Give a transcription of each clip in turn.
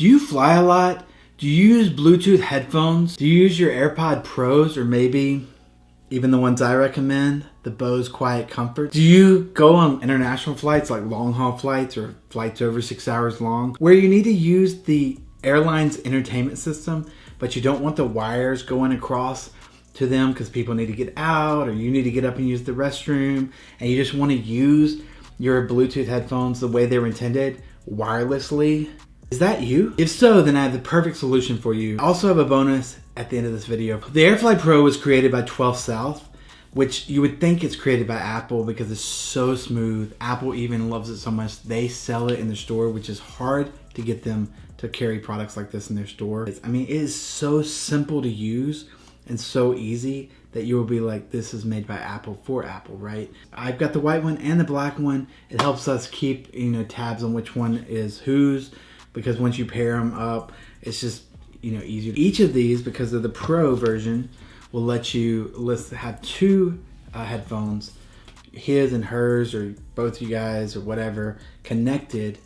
Do you fly a lot? Do you use Bluetooth headphones? Do you use your AirPods Pros, or maybe even the ones I recommend, the Bose QuietComfort? Do you go on international flights, like long haul flights or flights over 6 hours long, where you need to use the airline's entertainment system, but you don't want the wires going across to them because people need to get out, or you need to get up and use the restroom, and you just want to use your Bluetooth headphones the way they were intended, wirelessly? Is that you? If so, then I have the perfect solution for you. I also have a bonus at the end of this video. The AirFly Pro was created by 12 South, which you would think it's created by Apple because it's so smooth. Apple even loves it so much they sell it in their store, which is hard to get them to carry products like this in their store. I mean, it is so simple to use and so easy that you will be like, this is made by Apple for Apple, right? I've got the white one and the black one. It helps us keep, tabs on which one is whose, because once you pair them up, it's just, easier. Each of these, because of the Pro version, will let you have two headphones, his and hers, or both you guys, or whatever, connected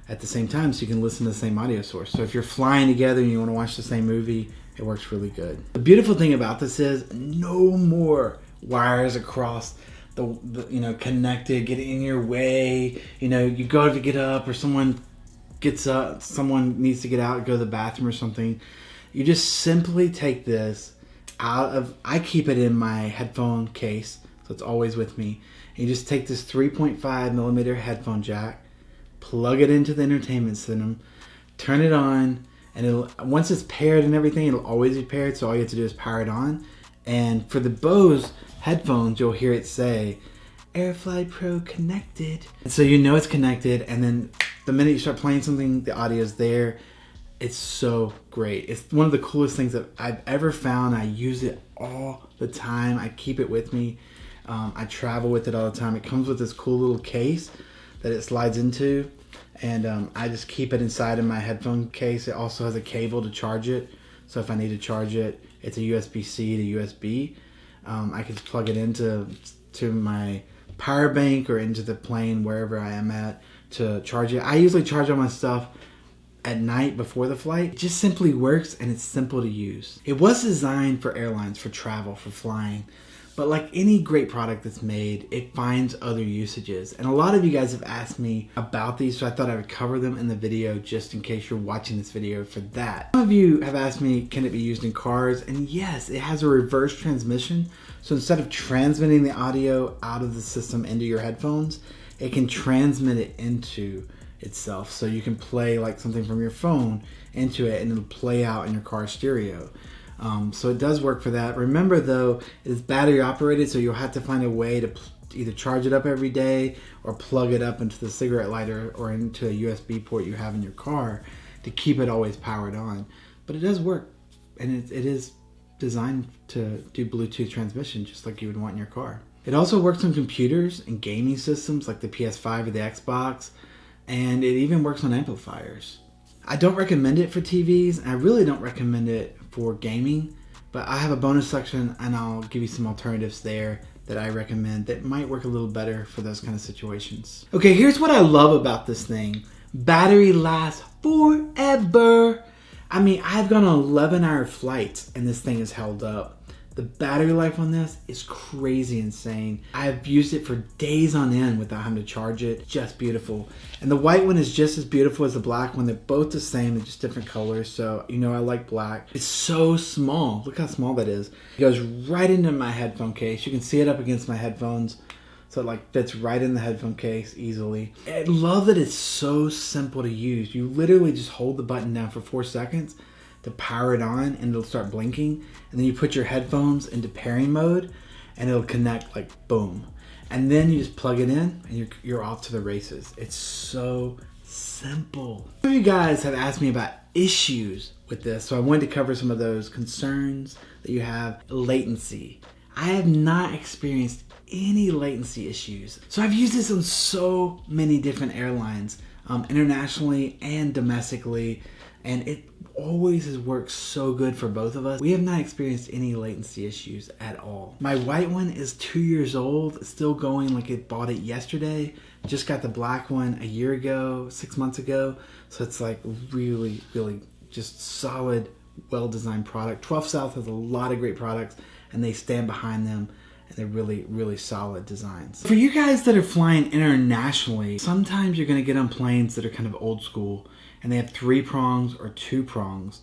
at the same time, so you can listen to the same audio source. So if you're flying together and you want to watch the same movie, it works really good. The beautiful thing about this is no more wires across the connected, get in your way. You go to get up, or someone gets up, someone needs to get out, go to the bathroom or something. You just simply take this out of, I keep it in my headphone case, so it's always with me. And you just take this 3.5 millimeter headphone jack, plug it into the entertainment system, turn it on, and once it's paired and everything, it'll always be paired, so all you have to do is power it on. And for the Bose headphones, you'll hear it say, AirFly Pro connected. And so you know it's connected, and then the minute you start playing something, the audio's there. It's so great. It's one of the coolest things that I've ever found. I use it all the time. I keep it with me. I travel with it all the time. It comes with this cool little case that it slides into, and I just keep it inside of my headphone case. It also has a cable to charge it, so if I need to charge it, it's a USB-C to USB. I can plug it into my power bank or into the plane, wherever I am at, to charge it. I usually charge all my stuff at night before the flight. It just simply works, and it's simple to use. It was designed for airlines, for travel, for flying. But like any great product that's made, it finds other usages. And a lot of you guys have asked me about these, so I thought I would cover them in the video just in case you're watching this video for that. Some of you have asked me, can it be used in cars? And yes, it has a reverse transmission. So instead of transmitting the audio out of the system into your headphones, it can transmit it into itself. So you can play like something from your phone into it, and it'll play out in your car stereo. So it does work for that. Remember though, it's battery operated, so you'll have to find a way to either charge it up every day or plug it up into the cigarette lighter or into a USB port you have in your car to keep it always powered on. But it does work, and it is designed to do Bluetooth transmission just like you would want in your car. It also works on computers and gaming systems like the PS5 or the Xbox, and it even works on amplifiers. I don't recommend it for TVs, and I really don't recommend it for gaming, but I have a bonus section and I'll give you some alternatives there that I recommend that might work a little better for those kind of situations. Okay, here's what I love about this thing. Battery lasts forever. I mean, I've gone on 11-hour flights and this thing is held up. The battery life on this is crazy insane. I've used it for days on end without having to charge it. Just beautiful. And the white one is just as beautiful as the black one. They're both the same, they're just different colors. So, I like black. It's so small. Look how small that is. It goes right into my headphone case. You can see it up against my headphones. So it fits right in the headphone case easily. I love that it's so simple to use. You literally just hold the button down for 4 seconds to power it on, and it'll start blinking, and then you put your headphones into pairing mode and it'll connect boom, and then you just plug it in and you're off to the races. It's so simple. Some of you guys have asked me about issues with this, so I wanted to cover some of those concerns that you have. Latency. I have not experienced any latency issues. So I've used this on so many different airlines, internationally and domestically. and it always has worked so good for both of us. We have not experienced any latency issues at all. My white one is 2 years old. It's still going like it bought it yesterday. Just got the black one a year ago, 6 months ago. So it's like really, really just solid, well-designed product. 12 South has a lot of great products and they stand behind them. And they're really, really solid designs. For you guys that are flying internationally, sometimes you're gonna get on planes that are kind of old school and they have 3 prongs or 2 prongs.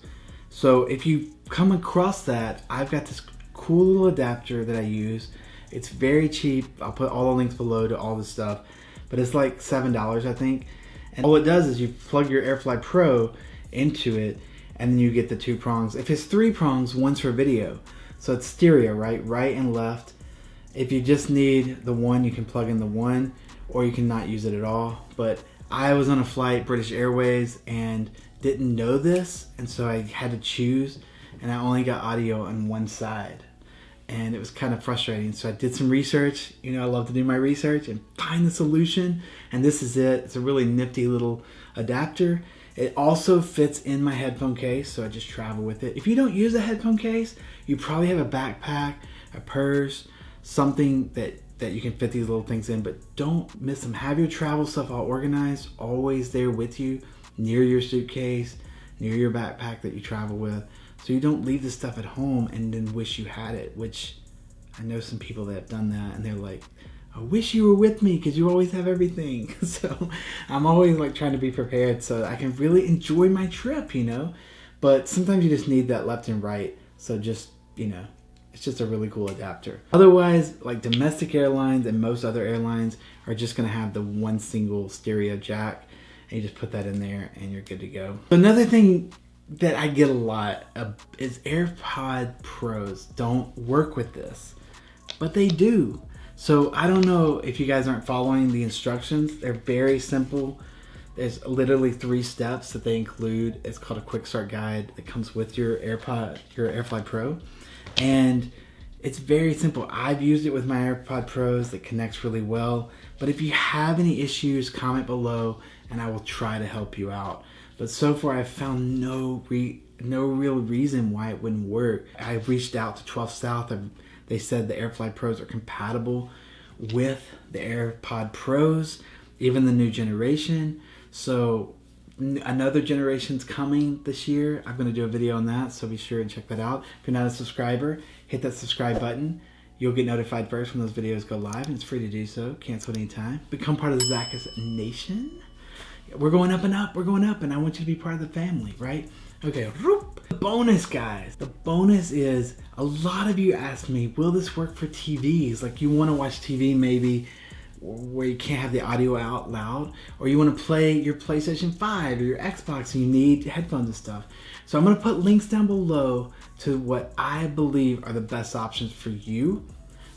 So if you come across that, I've got this cool little adapter that I use. It's very cheap. I'll put all the links below to all this stuff, but it's like $7, I think. And all it does is you plug your AirFly Pro into it and then you get the 2 prongs. If it's 3 prongs, one's for video. So it's stereo, right and left. If you just need the one, you can plug in the one, or you can not use it at all. But I was on a flight, British Airways, and didn't know this, and so I had to choose, and I only got audio on one side. And it was kind of frustrating. So I did some research. You know, I love to do my research and find the solution, and this is it. It's a really nifty little adapter. It also fits in my headphone case, so I just travel with it. If you don't use a headphone case, you probably have a backpack, a purse, something that you can fit these little things in, but don't miss them. Have your travel stuff all organized, always there with you, near your suitcase, near your backpack that you travel with, so you don't leave this stuff at home and then wish you had it, which I know some people that have done that and they're like, I wish you were with me because you always have everything. So I'm always like trying to be prepared so I can really enjoy my trip, you know, but sometimes you just need that left and right. So just, you know, it's just a really cool adapter. Otherwise, like domestic airlines and most other airlines are just gonna have the one single stereo jack, and you just put that in there and you're good to go. Another thing that I get a lot is AirPod Pros don't work with this, but they do. So I don't know if you guys aren't following the instructions. They're very simple. There's literally 3 steps that they include. It's called a quick start guide that comes with your AirFly Pro. And it's very simple. I've used it with my AirPod Pros. It connects really well. But if you have any issues, comment below and I will try to help you out. But so far I've found no real reason why it wouldn't work. I've reached out to 12 South. They said the AirFly Pros are compatible with the AirPod Pros, even the new generation. So another generation's coming this year. I'm going to do a video on that, so be sure and check that out. If you're not a subscriber, hit that subscribe button. You'll get notified first when those videos go live, and it's free to do so. Cancel anytime. Become part of the Zackus Nation. We're going up and up. We're going up, and I want you to be part of the family, right? Okay, the bonus, guys. The bonus is, a lot of you asked me, will this work for TVs? Like, you want to watch TV maybe where you can't have the audio out loud, or you want to play your PlayStation 5 or your Xbox and you need headphones and stuff. So I'm going to put links down below to what I believe are the best options for you.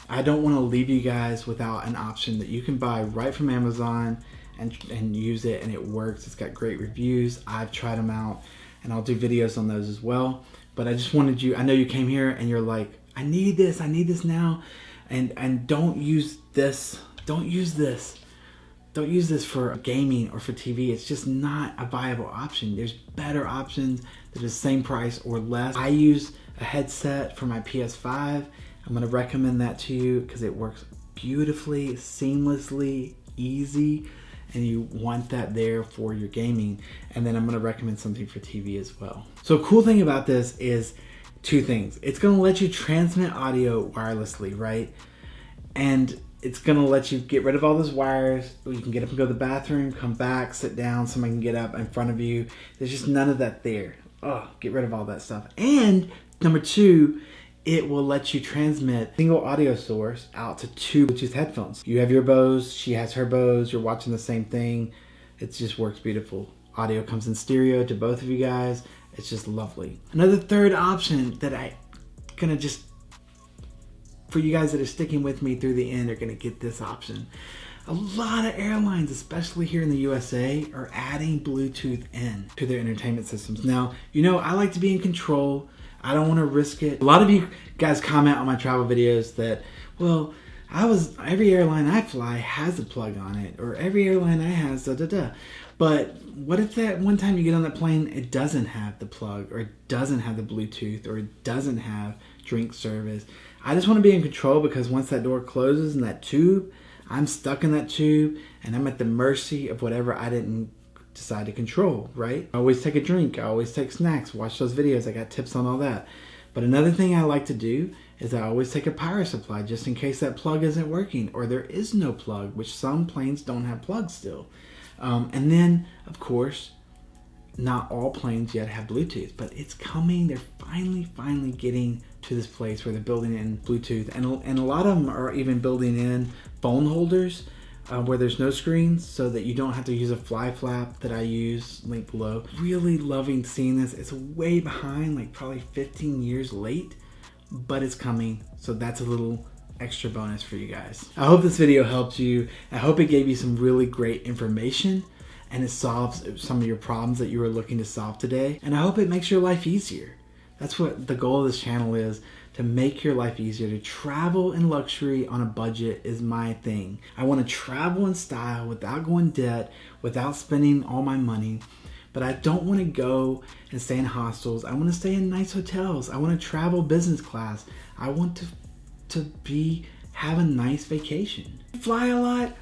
I don't want to leave you guys without an option that you can buy right from Amazon and use it, and it works. It's got great reviews. I've tried them out and I'll do videos on those as well. But I just wanted you, I know you came here and you're like, I need this now, and don't use this. Don't use this. Don't use this for gaming or for TV. It's just not a viable option. There's better options that are the same price or less. I use a headset for my PS5. I'm gonna recommend that to you because it works beautifully, seamlessly, easy, and you want that there for your gaming. And then I'm gonna recommend something for TV as well. So a cool thing about this is 2 things. It's gonna let you transmit audio wirelessly, right? And it's gonna let you get rid of all those wires. You can get up and go to the bathroom, come back, sit down, somebody can get up in front of you. There's just none of that there. Oh, get rid of all that stuff. And number 2, it will let you transmit a single audio source out to 2 Bluetooth headphones. You have your Bose, she has her Bose, you're watching the same thing. It just works beautiful. Audio comes in stereo to both of you guys. It's just lovely. Another third option that I gonna just, for you guys that are sticking with me through the end, are gonna get this option. A lot of airlines, especially here in the USA, are adding Bluetooth in to their entertainment systems. Now, you know, I like to be in control. I don't want to risk it. A lot of you guys comment on my travel videos that, well, every airline I fly has a plug on it, or every airline I has, da da da. But what if that one time you get on that plane, it doesn't have the plug, or it doesn't have the Bluetooth, or it doesn't have drink service? I just want to be in control, because once that door closes in that tube, I'm stuck in that tube and I'm at the mercy of whatever I didn't decide to control, right? I always take a drink, I always take snacks, watch those videos, I got tips on all that. But another thing I like to do is I always take a power supply just in case that plug isn't working, or there is no plug, which some planes don't have plugs still. And then, of course, not all planes yet have Bluetooth, but it's coming. They're finally getting to this place where they're building in Bluetooth. And a lot of them are even building in phone holders where there's no screens, so that you don't have to use a fly flap that I use, link below. Really loving seeing this. It's way behind, like probably 15 years late, but it's coming. So that's a little extra bonus for you guys. I hope this video helped you. I hope it gave you some really great information, and it solves some of your problems that you were looking to solve today. And I hope it makes your life easier. That's what the goal of this channel is, to make your life easier. To travel in luxury on a budget is my thing. I want to travel in style without going debt, without spending all my money. But I don't want to go and stay in hostels. I want to stay in nice hotels. I want to travel business class. I want to have a nice vacation. Fly a lot?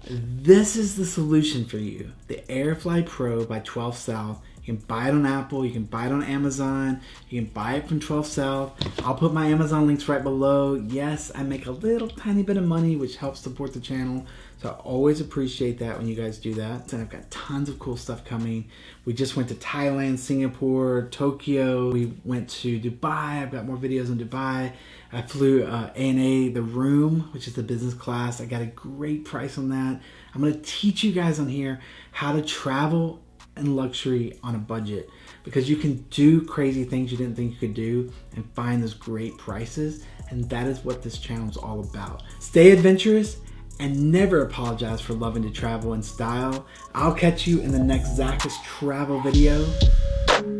This is the solution for you. The AirFly Pro by 12 South. You can buy it on Apple, you can buy it on Amazon, you can buy it from 12 South. I'll put my Amazon links right below. Yes, I make a little tiny bit of money, which helps support the channel. So I always appreciate that when you guys do that. And I've got tons of cool stuff coming. We just went to Thailand, Singapore, Tokyo. We went to Dubai. I've got more videos on Dubai. I flew ANA, the room, which is the business class. I got a great price on that. I'm gonna teach you guys on here how to travel and luxury on a budget, because you can do crazy things you didn't think you could do and find those great prices. And that is what this channel is all about. Stay adventurous and never apologize for loving to travel in style. I'll catch you in the next Zach's travel video.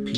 Peace.